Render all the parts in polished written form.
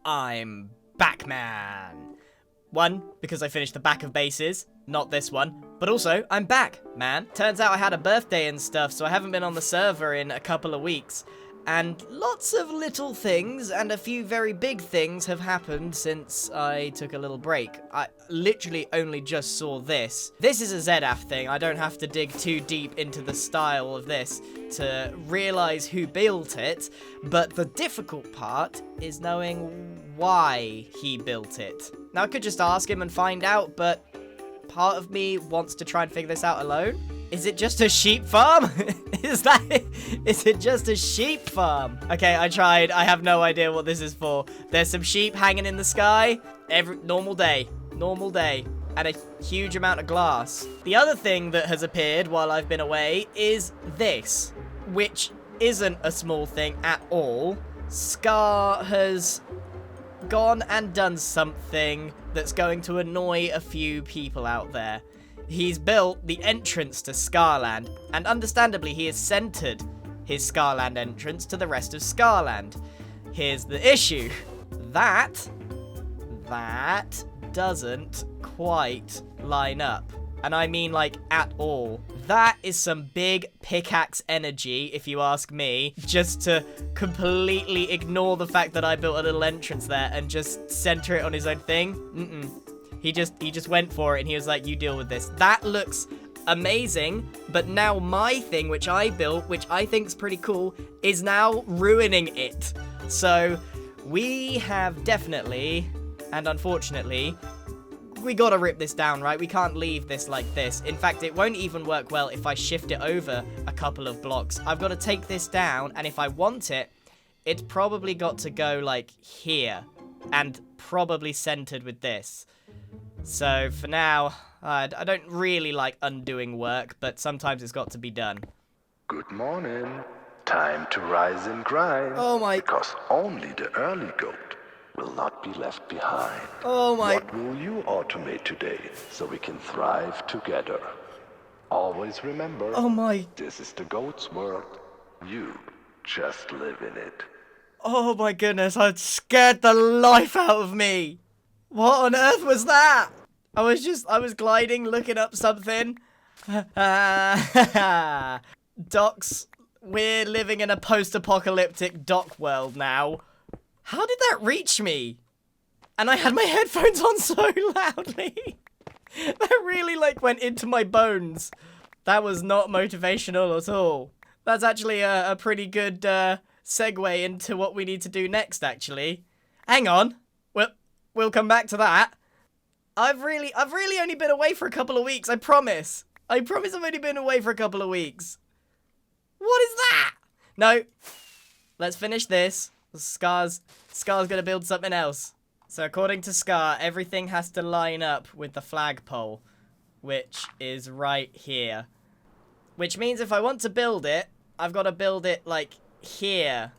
I'm back, man. One, because I finished the back of bases, not this one, but also, I'm back, man. Turns out I had a birthday and stuff, so I haven't been on the server in a couple of weeks. And lots of little things and a few very big things have happened since I took a little break. I literally only just saw this. This is a ZAF thing. I don't have to dig too deep into the style of this to realize who built it, but the difficult part is knowing why he built it. Now, I could just ask him and find out, but part of me wants to try and figure this out alone. Is it just a sheep farm? Is it just a sheep farm? Okay, I tried. I have no idea what this is for. There's some sheep hanging in the sky. Normal day, and a huge amount of glass. The other thing that has appeared while I've been away is this, which isn't a small thing at all. Scar has gone and done something that's going to annoy a few people out there. He's built the entrance to Scarland, and understandably he has centered his Scarland entrance to the rest of Scarland. Here's the issue. That doesn't quite line up. And I mean, like, at all. That is some big pickaxe energy, if you ask me, just to completely ignore the fact that I built a little entrance there and just center it on his own thing. He just went for it and he was like, you deal with this. That looks amazing, but now my thing, which I built, which I think's pretty cool, is now ruining it. So we have definitely, and unfortunately, we gotta rip this down, right? We can't leave this like this. In fact, it won't even work well if I shift it over a couple of blocks. I've got to take this down, and if I want it, it's probably got to go like here, and probably centered with this. So for now, I don't really like undoing work, but sometimes it's got to be done. Good morning. Time to rise and grind. Oh my... Because only the early goat will not be left behind. Oh my... What will you automate today so we can thrive together? Always remember, Oh my... this is the goat's world. You just live in it. Oh my goodness, that scared the life out of me. What on earth was that? I was gliding, looking up something. Docs, we're living in a post-apocalyptic dock world now. How did that reach me? And I had my headphones on so loudly. That really, like, went into my bones. That was not motivational at all. That's actually a pretty good segue into what we need to do next, actually. Hang on. We'll come back to that. I've really only been away for a couple of weeks, I promise. I promise I've only been away for a couple of weeks. What is that? No. Let's finish this. Scar's gonna build something else. So according to Scar, everything has to line up with the flagpole, which is right here. Which means if I want to build it, I've got to build it, like, here.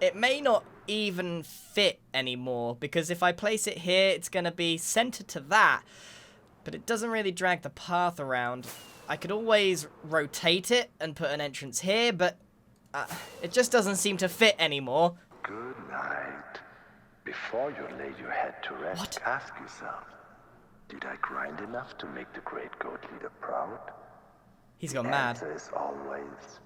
It may not even fit anymore, because if I place it here, it's going to be centered to that. But it doesn't really drag the path around. I could always rotate it and put an entrance here, but it just doesn't seem to fit anymore. Good night. Before you lay your head to rest, What? ask yourself, did I grind enough to make the great goat leader proud? He's gone The mad. answer is always,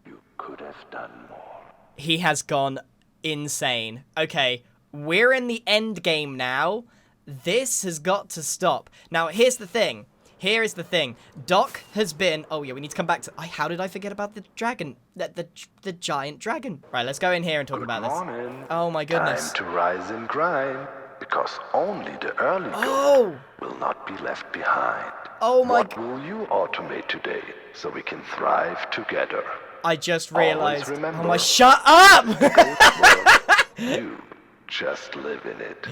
you could have done more. He has gone insane. Okay, we're in the end game now. This has got to stop. Now, here's the thing. Here is the thing. Doc has been... Oh, yeah, we need to come back to... How did I forget about the dragon? The giant dragon. Right, let's go in here and talk about this. Morning. Oh, my goodness. Time to rise and grind, because only the early goat Oh! will not be left behind. Oh, my... What will you automate today so we can thrive together? I just realized... remember- Oh, my... Shut up! You just live in it.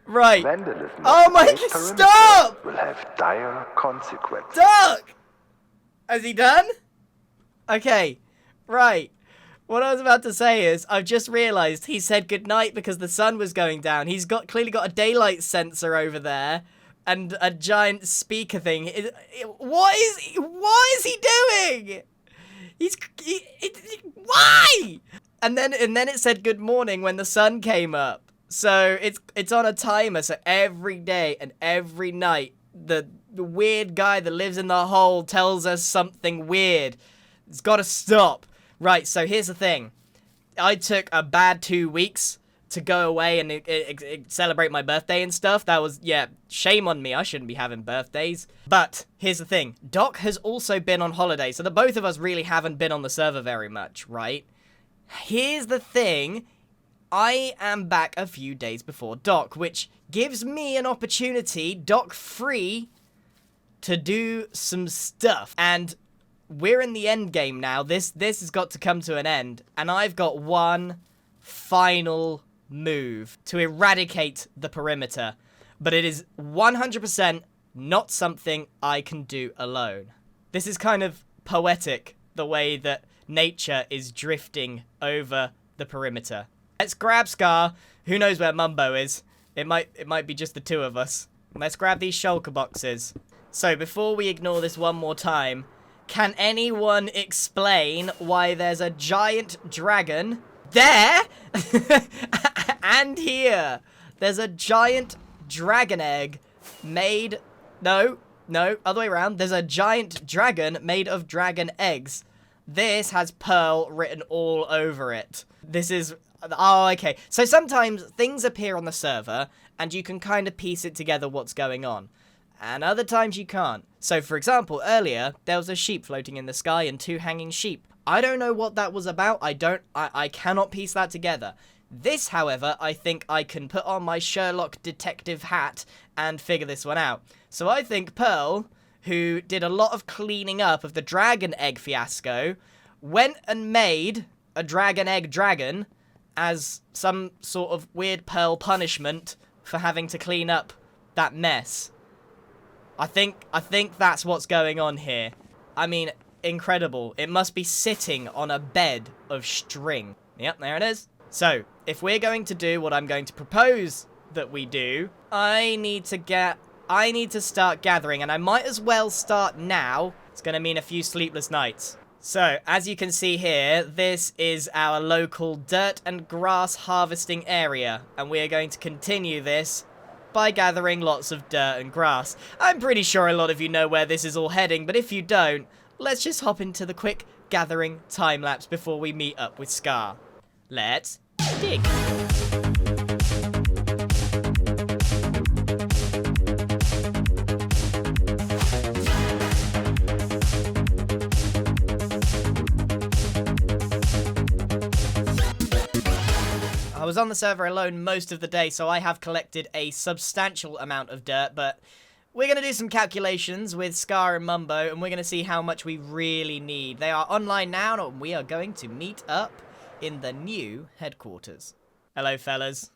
Right. Vandalism Oh of my... the base perimeter Stop! will have dire consequences. Doc! Has he done? Okay. Right. What I was about to say is, I've just realized he said goodnight because the sun was going down. He's clearly got a daylight sensor over there and a giant speaker thing. What is he doing? Why? And then it said good morning when the sun came up. So it's on a timer, so every day and every night, the weird guy that lives in the hole tells us something weird. It's got to stop. Right, so here's the thing. I took a bad 2 weeks to go away and celebrate my birthday and stuff. That was, yeah, shame on me. I shouldn't be having birthdays. But here's the thing. Doc has also been on holiday, so the both of us really haven't been on the server very much, right? Here's the thing. I am back a few days before Doc, which gives me an opportunity, Doc free, to do some stuff. And we're in the end game now. This has got to come to an end. And I've got one final move to eradicate the perimeter. But it is 100% not something I can do alone. This is kind of poetic, the way that nature is drifting over the perimeter. Let's grab Scar. Who knows where Mumbo is? It might be just the two of us. Let's grab these shulker boxes. So before we ignore this one more time, can anyone explain why there's a giant dragon there and here? There's a giant dragon egg made... No, other way around. There's a giant dragon made of dragon eggs. This has Pearl written all over it. This is... Oh, okay. So sometimes things appear on the server, and you can kind of piece it together what's going on. And other times you can't. So, for example, earlier, there was a sheep floating in the sky and 2 hanging sheep. I don't know what that was about. I cannot piece that together. This, however, I think I can put on my Sherlock detective hat and figure this one out. So I think Pearl, who did a lot of cleaning up of the dragon egg fiasco, went and made a dragon egg dragon as some sort of weird Pearl punishment for having to clean up that mess. I think that's what's going on here. I mean, incredible. It must be sitting on a bed of string. Yep, there it is. So, if we're going to do what I'm going to propose that we do, I need to start gathering, and I might as well start now. It's going to mean a few sleepless nights. So, as you can see here, this is our local dirt and grass harvesting area, and we are going to continue this by gathering lots of dirt and grass. I'm pretty sure a lot of you know where this is all heading, but if you don't, let's just hop into the quick gathering time-lapse before we meet up with Scar. Let's dig. I was on the server alone most of the day, so I have collected a substantial amount of dirt, but we're going to do some calculations with Scar and Mumbo, and we're going to see how much we really need. They are online now, and we are going to meet up in the new headquarters. Hello, fellas.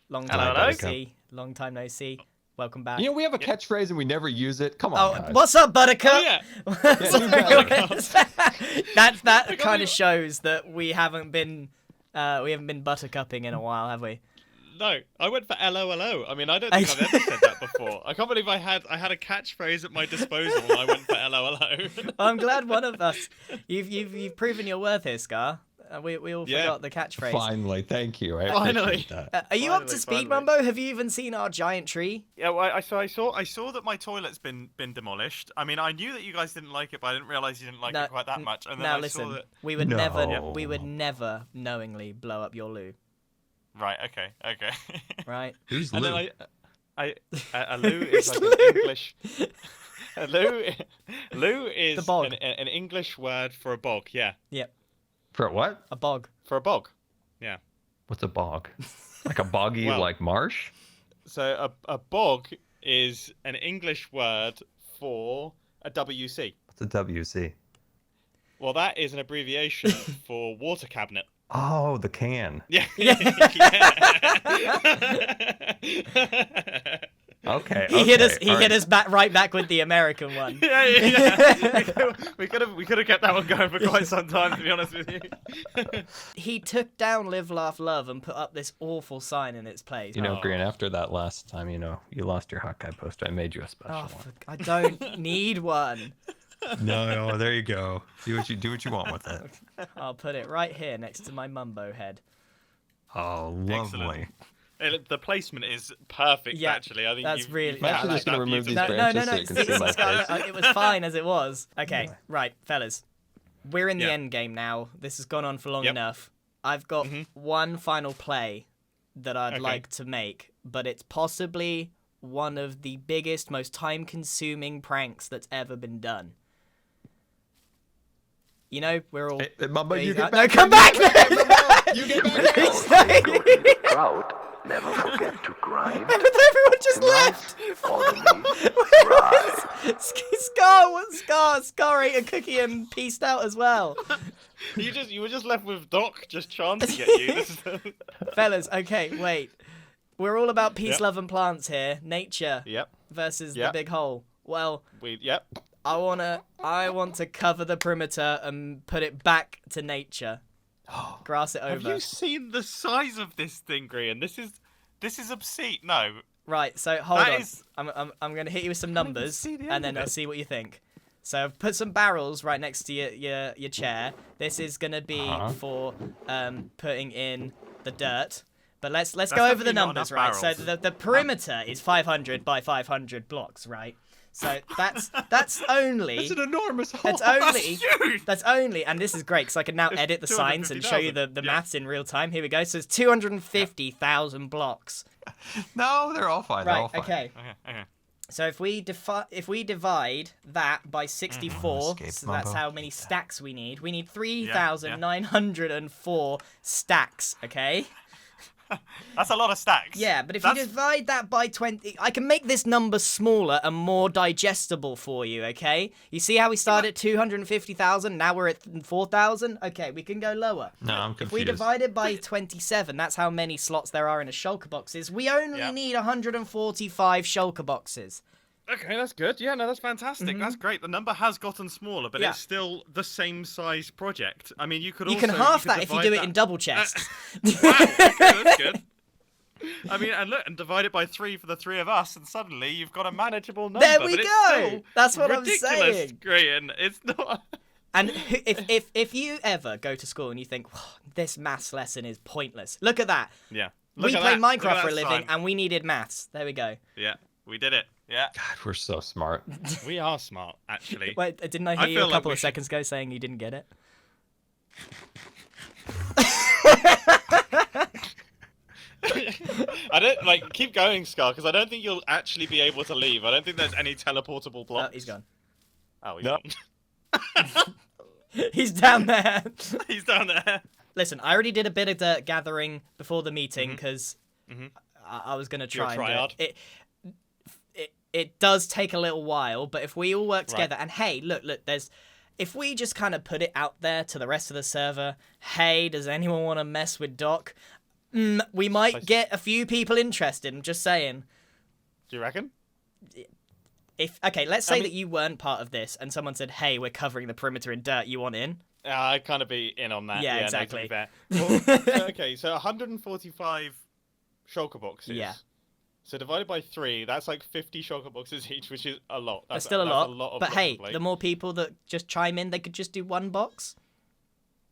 Long time no see. Long time no see. Welcome back. You know, we have a catchphrase and we never use it. Come on, guys. What's up, Buttercup? Oh, yeah. That kind of shows that we haven't been buttercupping in a while, have we? No, I went for LOLO. I mean, I don't think I've ever said that before. I can't believe I had a catchphrase at my disposal and I went for LOLO. I'm glad one of us. You've proven your worth here, Scar. We all forgot the catchphrase. Finally, thank you. Finally. Are you up to speed, Mumbo? Have you even seen our giant tree? Yeah, well, I saw that my toilet's been demolished. I mean, I knew that you guys didn't like it, but I didn't realize you didn't like it quite that much. And then now I listen, saw that... we would never knowingly blow up your loo. Right. Okay. Right. Who's And Lou? then a loo is like an English. A loo is The bog. an English word for a bog. Yeah. Yep. For what? A bog. For a bog. Yeah. What's a bog? Like a boggy, Well- like marsh? So a bog is an English word for a WC. What's a WC? Well, that is an abbreviation for water cabinet. Oh, the can. Yeah. Okay. He hit us. all right. Hit us right back with the American one. Yeah. We could have kept that one going for quite some time, to be honest with you. He took down Live, Laugh, Love and put up this awful sign in its place. You know, Grant, after that last time, you lost your Hawkeye poster. I made you a special Oh, one. I don't need one. No, there you go. Do what you want with it. I'll put it right here next to my Mumbo head. Oh, lovely. The placement is perfect, Yeah, actually. I think that's really- I'm actually Yeah, just gonna remove these No, branches no, so you can see my Scar, face. it was fine as it was. Okay, right, fellas. We're in the Yeah. end game now. This has gone on for long Yep. enough. I've got one final play that I'd Okay. like to make, but it's possibly one of the biggest, most time-consuming pranks that's ever been done. You know, we're all... Hey, Mamba, you No, get back. come back! You get back. You're in the crowd. Never forget to grind. Everyone just left! Follow me. Scar ate a cookie and pieced out as well. You were just left with Doc just chanting at you. This is Fellas, okay, wait. We're all about peace, Yep. love, and plants here. Nature Yep. versus the Yep. big hole. Well, Yep. I want to cover the perimeter and put it back to nature. Grass it Have over. you seen the size of this thing, Grian? This is obscene. No. Right, so hold That on. is- I'm going to hit you with some numbers, see the and end then of I'll it. see what you think. So I've put some barrels right next to your chair. This is going to be for putting in the dirt. But let's go over the definitely not numbers, enough right? So barrels. the perimeter is 500 by 500 blocks, right? So that's only It's an enormous hole. that's only, and this is great because I can now It's edit the signs and show you the 250,000. maths in real time. Here we go. So it's 250,000 blocks. No, they're all fine. They're all Right. fine. Okay. Okay. So if we divide that by 64, Escape, so that's Mumbo. how many stacks we need. We need 3,904 stacks, okay? That's a lot of stacks. Yeah, but if you divide that by 20, I can make this number smaller and more digestible for you, okay? You see how we started at 250,000, now we're at 4,000? Okay, we can go lower. No, I'm If confused. we divide it by 27, that's how many slots there are in a shulker boxes. We only Yeah. need 145 shulker boxes. Okay, that's good. Yeah, no, that's fantastic. That's great. The number has gotten smaller, but Yeah. it's still the same size project. I mean, you could You also... can half could that if you divide do it that- in double chests. Wow, okay, that's good. I mean, and look, and divide it by 3 for the 3 of us, and suddenly you've got a manageable number. There we but it's go! still That's what I'm ridiculous, saying. Grian. It's not... And if you ever go to school and you think, "Oh, this maths lesson is pointless," look at that. Yeah. We Look at played that. Look at Minecraft for a that living, sign. and we needed maths. There we go. Yeah, we did it. Yeah. God, we're so smart. We are smart, actually. Wait, didn't I I hear you feel a like couple we of should- seconds ago saying you didn't get it? I don't like keep going, Scar, because I don't think you'll actually be able to leave. I don't think there's any teleportable Oh, blocks. he's gone. Oh, he's No. gone. He's down there. He's down there. Listen, I already did a bit of dirt gathering before the meeting because I was gonna You're a try and do triad. it does take a little while, but if we all work Right. together, and hey, look, if we just kind of put it out there to the rest of the server, hey, does anyone want to mess with Doc? We might get a few people interested. I'm just saying. Do you reckon? Okay, let's say mean- that you weren't part of this, and someone said, "Hey, we're covering the perimeter in dirt. You want in?" I'd kind of be in on that. Yeah, No, to exactly. be fair. Well, okay, so 145 shulker boxes. Yeah. So divided by 3, that's like 50 shulker boxes each, which is a lot. That's still a lot. of But blocks hey, to play. the more people that just chime in, they could just do one box.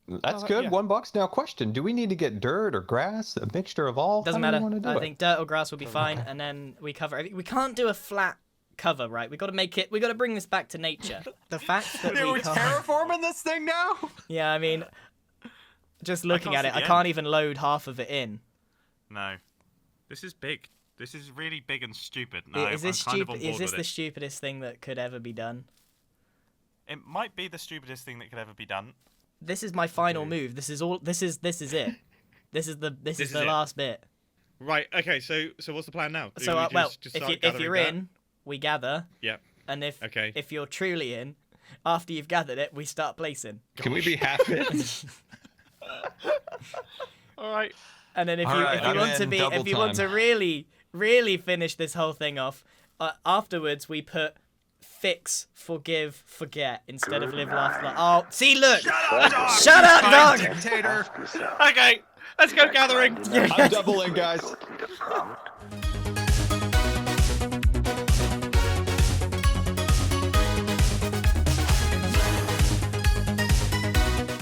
That's good. yeah. 1 box. Now, question: do we need to get dirt or grass? A mixture of all? Doesn't How do matter. we want to do I it? think dirt or grass will be fine, and then we cover everything. We can't do a flat cover, right? We got to make it. We got to bring this back to nature. The fact that we can't. terraforming this thing now. Yeah, I mean, just looking can't at it, see I the can't end. even load half of it in. No. This is big. This is really big and stupid. No, Is this I'm kind of on stupid? board Is this with the it. stupidest thing that could ever be done? It might be the stupidest thing that could ever be done. This is my final move. This is all. This is it. This is the is it. last bit. Right. Okay. So what's the plan now? Do So we well, just if start you're gathering dirt? in, we gather, Yeah. and Okay. if you're truly in, after you've gathered it, we start placing. Can we be half in? All right. And then if All you right, if you I'm want to in be double if you want to time. really finish this whole thing off, afterwards we put fix, forgive, forget instead of live, laugh, love. Oh, see, look! Shut up, dog! Dictator. Ask yourself, Okay. Let's go gathering. I'm doubling, guys. go to the front.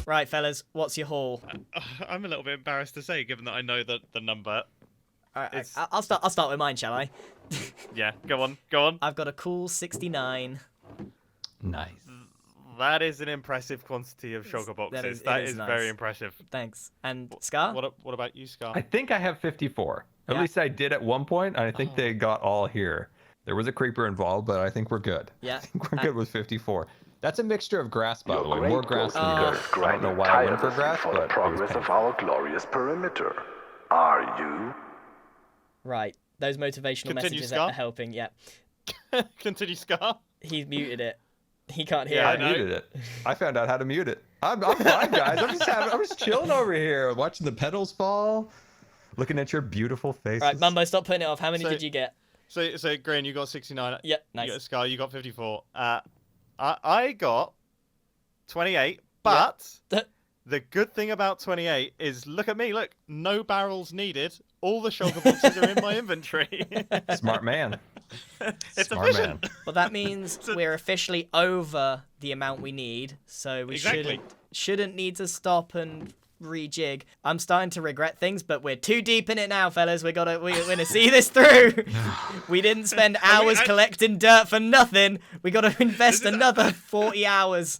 Right, fellas, what's your haul? I'm a little bit embarrassed to say, given that I know the number. All right, It's- I'll start with mine, shall I? Yeah, go on. I've got a cool 69. Nice. That is an impressive quantity of sugar boxes. That is nice. very impressive. Thanks. And Scar? What about you, Scar? I think I have 54. At Yeah. least I did at one point, and I think they got all here. There was a creeper involved, but I think we're good. Yeah. I think we're good with 54. That's a mixture of grass, by Your the way. great More grass than growth dirt. is I don't know grinding why I went for tirelessly grass, for the but it was progress of painful. our glorious perimeter. Are you? Right. Those motivational Continue, messages Scar. are helping. Yeah. Continue, Scar. He's muted it. He can't hear Yeah, I it. know. muted it. I found out how to mute it. I'm fine, guys. I'm just chilling over here, watching the petals fall, looking at your beautiful faces. Right, Mumbo, stop putting it off. How many So- did you get? So Grain, you got 69. Yeah, You got nice. Scar, you got 54. I got 28, but the good thing about 28 is, look at me, look, no barrels needed. All the sugar boxes are in my inventory. Smart man. It's Smart efficient. man. Well, that means we're officially over the amount we need, so we Exactly. shouldn't need to stop and rejig. I'm starting to regret things, but we're too deep in it now, fellas. We're gonna see this through. We didn't spend hours collecting dirt for nothing. We got to invest another 40 hours.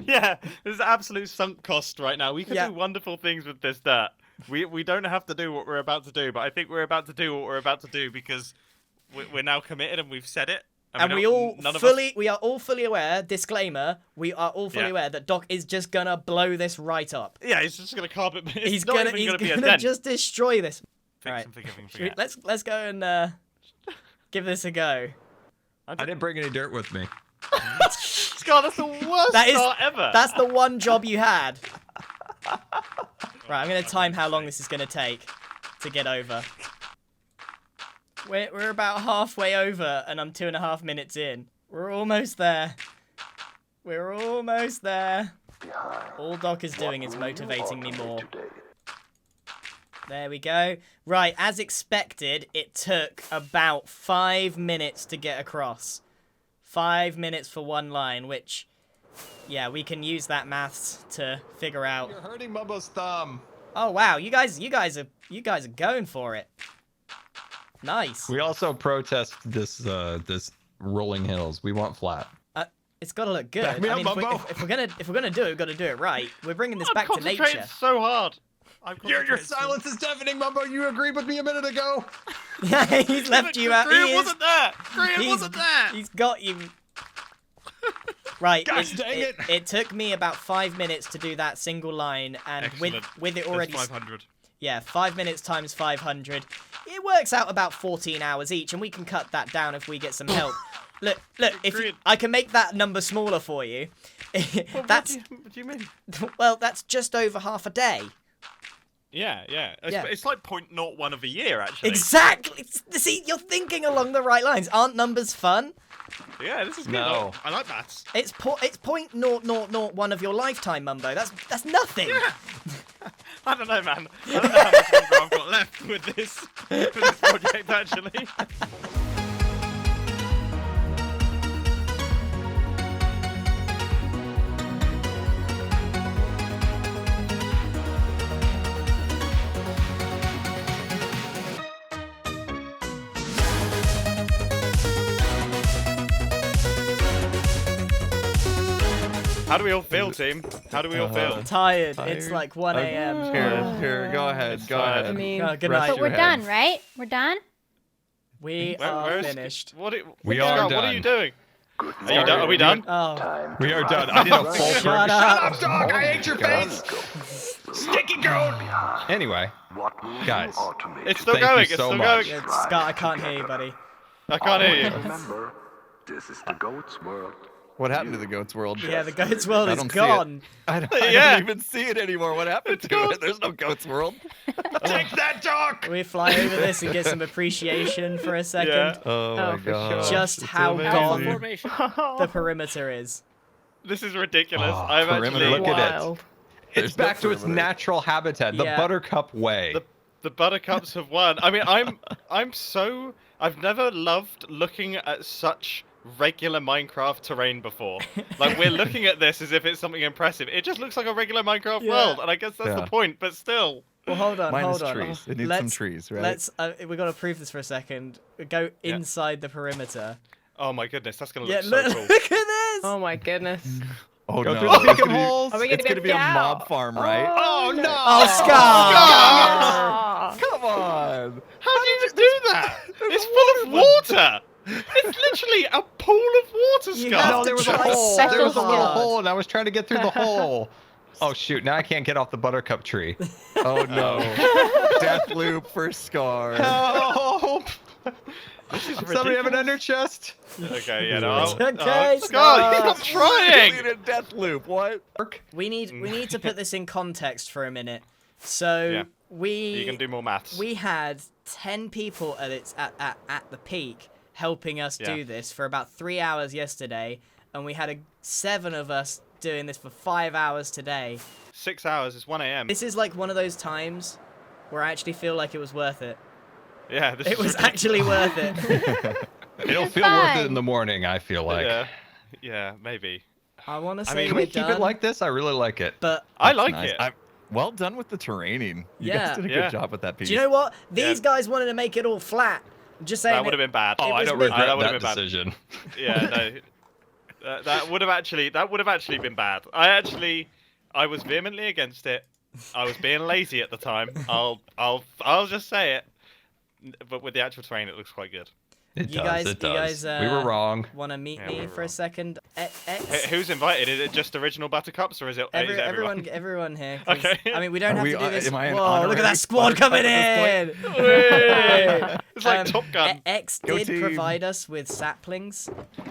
Yeah, this is absolute sunk cost right now. We can Yeah. do wonderful things with this dirt. We don't have to do what we're about to do, but I think we're about to do what we're about to do because we're now committed and we've said it. And we are all fully aware, discllaimer, we are all fully Yeah. aware that Doc is just gonna blow this right up. Yeah, he's just gonna carpet. It's He's not gonna even be a gonna dent. just destroy this. Fix Alright. and forgive and Should we- forget. let's go and give this a go. I didn't bring any dirt with me. Scott, that's the worst That is- start ever. That's the one job you had. Right, I'm gonna time how long this is gonna take to get over. We're about halfway over, and I'm 2.5 minutes in. We're almost there. We're almost there. All Doc is doing is motivating me more. Today. There we go. Right, as expected, it took about 5 minutes to get across. 5 minutes for one line, which, yeah, we can use that maths to figure out. You're hurting Mumbo's thumb. Oh wow, you guys are going for it. Nice. We also protest this rolling hills. We want flat. It's got to look good. Back me I up, mean, if we're gonna do it, we've got to do it right. We're bringing this back to concentrating nature. so hard. I'm Your concentrating so- silence is deafening, Mumbo. You agreed with me a minute ago. He's left you out. Green He is- wasn't there. Green he's- wasn't there. He's got you. Right. Gosh dang it. It took me about 5 minutes to do that single line, and Excellent. with it already, There's 500. yeah, 5 minutes times 500, it works out about 14 hours each, and we can cut that down if we get some help. Look, if Agreed. I can make that number smaller for you. Well, That's what do you mean? well, that's just over half a day. Yeah. Yeah. It's like 0.01 of a year, actually. Exactly. See, you're thinking along the right lines. Aren't numbers fun? Yeah, this is good. No. I like maths. It's 0.0001 of your lifetime, Mumbo. That's nothing. I don't know, man. I don't know how much longer I've got left with this project, actually. How do we all feel, team? How do we all feel? Tired. It's Tired? like 1 a.m. Here, go ahead, go fine. ahead. I mean, Oh, good Rest night. but your we're head. done, right? We're done? We Where are is- finished. We Scott, are What are done. you doing? Good Are you done? Are we done? Oh, Time We to are done. rise I did a up. full Shut burger. up. Dog! I ate your face. Sticky goat. Anyway, What will Guys. you automate? It's still Thank you going. It's so still much. going. Scott, I can't hear you, buddy. I can't hear you. Remember, this is the goat's world. What happened to the goat's world? Yeah, the goat's world I is don't see it. gone. I don't Yeah. even see it anymore. What happened to it? There's no goat's world. take that, dog. We fly over this and get some appreciation for a second. Yeah. Oh my for god. Just how amazing. gone the perimeter is. This is ridiculous. Oh, I'm perimeter, actually. look at it. Wild. It's There's back to no its perimeter. natural habitat, the Yeah. Buttercup way. The Buttercups have won. I mean, I've never loved looking at such regular Minecraft terrain before. Like, we're looking at this as if it's something impressive. It just looks like a regular Minecraft Yeah. world, and I guess that's Yeah. the point, but still. Well, hold on, Minus hold on. trees. It needs some trees, right? Let's. We got to prove this for a second. Go inside the perimeter. Oh my goodness, that's gonna Yeah, look so cool. look at this. Oh my goodness. Oh Go no. through the It's beacon gonna be- holes. Are we gonna It's gonna be a down? mob farm, right? Oh no! Oh, Scar! Come on. How did you do that? It's full of water. It's literally a pool of water, You Scar. have No, to there was a try hole. so There was a little hard. hole, and I was trying to get through the hole. Oh shoot! Now I can't get off the buttercup tree. Oh no. Death loop for Scar. Help! This is Somebody have an ridiculous. ender chest. Okay, yeah, no. It's okay, Scar, Scar. stop trying. In a death loop. What? We need to put this in context for a minute. So Yeah. we You can do more maths. we had 10 people at the peak helping us Yeah. do this for about 3 hours yesterday, and we had 7 of us doing this for 5 hours today. 6 hours. It's 1 a.m. This is like one of those times where I actually feel like it was worth it. Yeah, this It is was ridiculous. actually worth it. It'll feel worth it in fun. the morning. I feel like. Yeah, maybe. I want to say mean, Can we're we keep done, it like this? I really like it. but I like Nice. it. I'm well done with the terraining. You Yeah. guys did a Yeah. good job with that piece. do you know what? These Yeah. guys wanted to make it all flat. I'm just saying. That would have been bad. Oh, I was don't me. regret That would've that been bad. decision. Yeah, no. That would have actually been bad. I was vehemently against it. I was being lazy at the time. I'll just say it. But with the actual terrain, it looks quite good. It You does. guys- it you does. guys, we were wrong. Want to meet Yeah, me we're for a wrong. second? Who's invited? Is it just original Buttercups or is it is everyone? Everyone here. 'cause, Okay. I mean, we don't have we- to do this. am I an Whoa, look at honorary that squad coming in! Buttercup Whey! It's like Top Gun. X Go did team. provide us with saplings.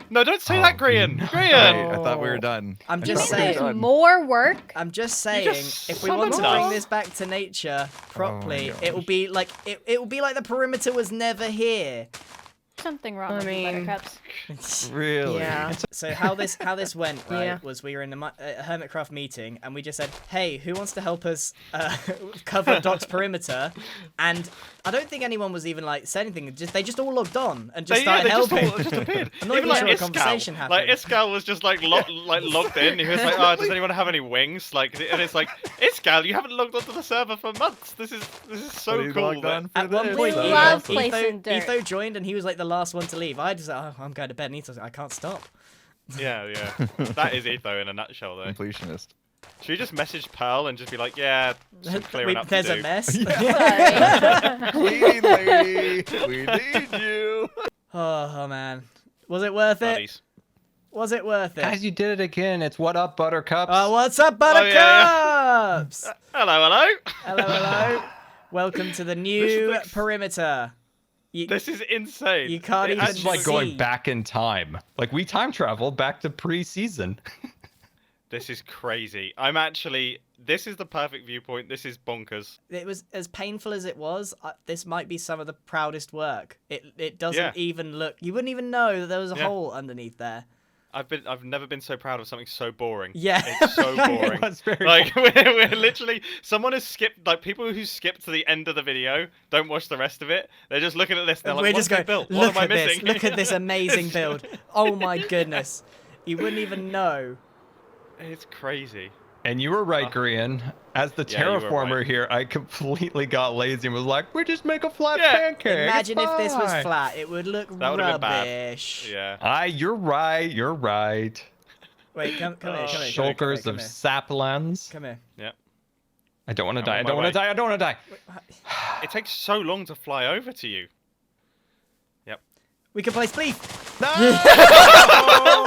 No, don't say that, Grian. Hey, Grian. I thought we were done. I'm I just thought we were saying. done. More work. I'm just saying, just if we want to summoned bring us. this back to nature properly, gosh. it will be like it will be like the perimeter was never here. Something wrong I with mean- the buttercups. Really? Yeah. So how this went, right, Yeah. was we were in a Hermitcraft meeting, and we just said, hey, who wants to help us cover Doc's perimeter? And I don't think anyone was even like said anything. They just all logged on and just started they helping. just appeared. I'm not even like sure a Iskall. conversation Like happened. Iskall was just like logged in. He was like, "Oh, does anyone have any wings?" Like, and it's like, Iskall, you haven't logged onto the server for months. This is so But he cool. logged that- on for At one this. point, We Etho, love Etho, placing dirt. Etho joined, and he was like the last one to leave. I just like, oh, I'm going to bed. And Etho's like, I can't stop. Yeah. That is Etho in a nutshell, though. Completionist. Should we just message Pearl and just be like, "Yeah, some clearing up to There's do." a mess. Sorry. Cleaning lady, we need you. Oh man, was it worth it? Buddies. Was it worth it? Guys, you did it again. It's what up, Buttercups. Oh, what's up, Oh, yeah, Buttercups? Hello. Hello. Welcome to the new like- perimeter. You, This is insane. You can't It even This is like see. going back in time. Like we time traveled back to pre-season. This is crazy. This is the perfect viewpoint. This is bonkers. it was as painful as it was. This might be some of the proudest work. It doesn't Yeah. even look. You wouldn't even know that there was a Yeah. hole underneath there. I've never been so proud of something so boring. Yeah. It's so boring. It was very Like we're literally someone has skipped, like people who skip to the end of the video don't watch the rest of it. They're just looking at this. They're like, We're "What's just they going. built? What Look am I at this. missing?" Look at this amazing It's- build. Oh my goodness. You wouldn't even know. It's crazy. And you were right, Grian. As the Yeah, you were terraformer right. here, I completely got lazy and was like, we just make a flat Yeah. pancake. Imagine it's if this was fine." flat. It would look That would've been bad. rubbish. Yeah. You're right. You're right. Wait, come here. Shulkers of saplands. Come here. Yeah. I don't want to I'm die. on I my don't want way. to die. I don't want to die. It takes so long to fly over to you. We can play Spleef.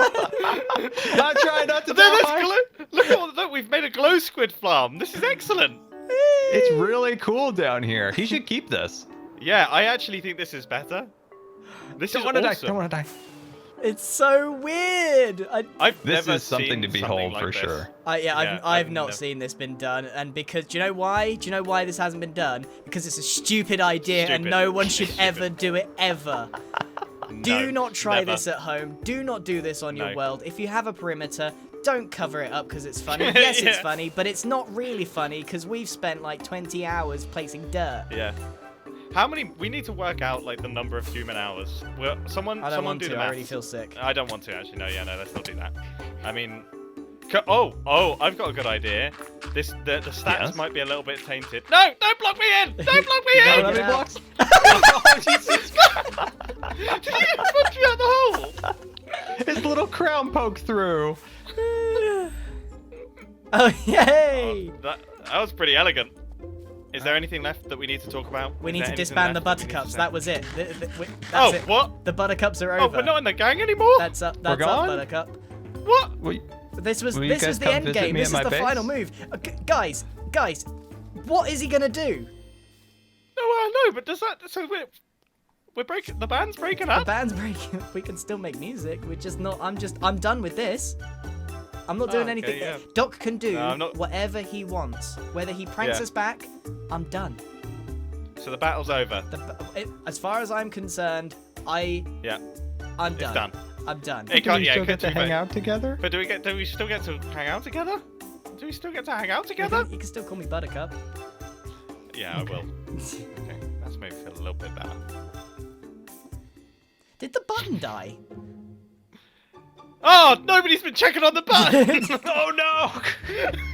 I'm trying not to There's die. look, we've made a glow squid farm. This is excellent. It's really cool down here. He should keep this. Yeah, I actually think this is better. This Don't is want to die. awesome. Don't want to die. It's so weird. I've This never is something seen to something behold like for this. sure. Yeah, Yeah, I've I've not never- seen this been done, and because do you know why? Do you know why this hasn't been done? Because it's a stupid idea, and Stupid. no one should It's ever stupid. do it ever. Do No, not try never. this at home. Do not do this on your No. world. If you have a perimeter, don't cover it up because it's funny. Yes, it's Yeah. funny, but it's not really funny because we've spent like 20 hours placing dirt. Yeah. How many? We need to work out like the number of human hours. Someone I don't someone want do to. the I already maths. feel sick. I don't want to actually. No, let's not do that. I mean, Oh, I've got a good idea. The stats Yes? might be a little bit tainted. No, don't block me in! Don't block me You in! know how many blocks? Oh, Jesus Christ! Did you get punched out the hole? His little crown poked through. Oh, yay! That was pretty elegant. Is there anything left that we need to talk about? We Is need there to anything disband the left that we need to buttercups. say? That was it. That's Oh, it. what? The buttercups are Oh, over. we're not in the gang anymore? That's up, We're that's up, gone? Buttercup. What? This was Will you guys the come end visit game. me This at is my the final base? move. Guys, what is he gonna do? No, but does that... So we're breaking... The band's breaking The up? band's breaking. We can still make music. We're just not. I'm done with this. I'm not doing okay, anything. yeah. Doc can do No, I'm not- whatever he wants. Whether he pranks Yeah. us back, I'm done. So the battle's over. As far as I'm concerned, Yeah, I'm it's done. done. I'm done. It Do can't, we yeah, still it get could to be hang both. out together? But do we still get to hang out together? Do we still get to hang out together? You can still call me Buttercup. Yeah, I will. Okay, that's made me feel a little bit better. Did the button die? Oh, nobody's been checking on the button! Oh no!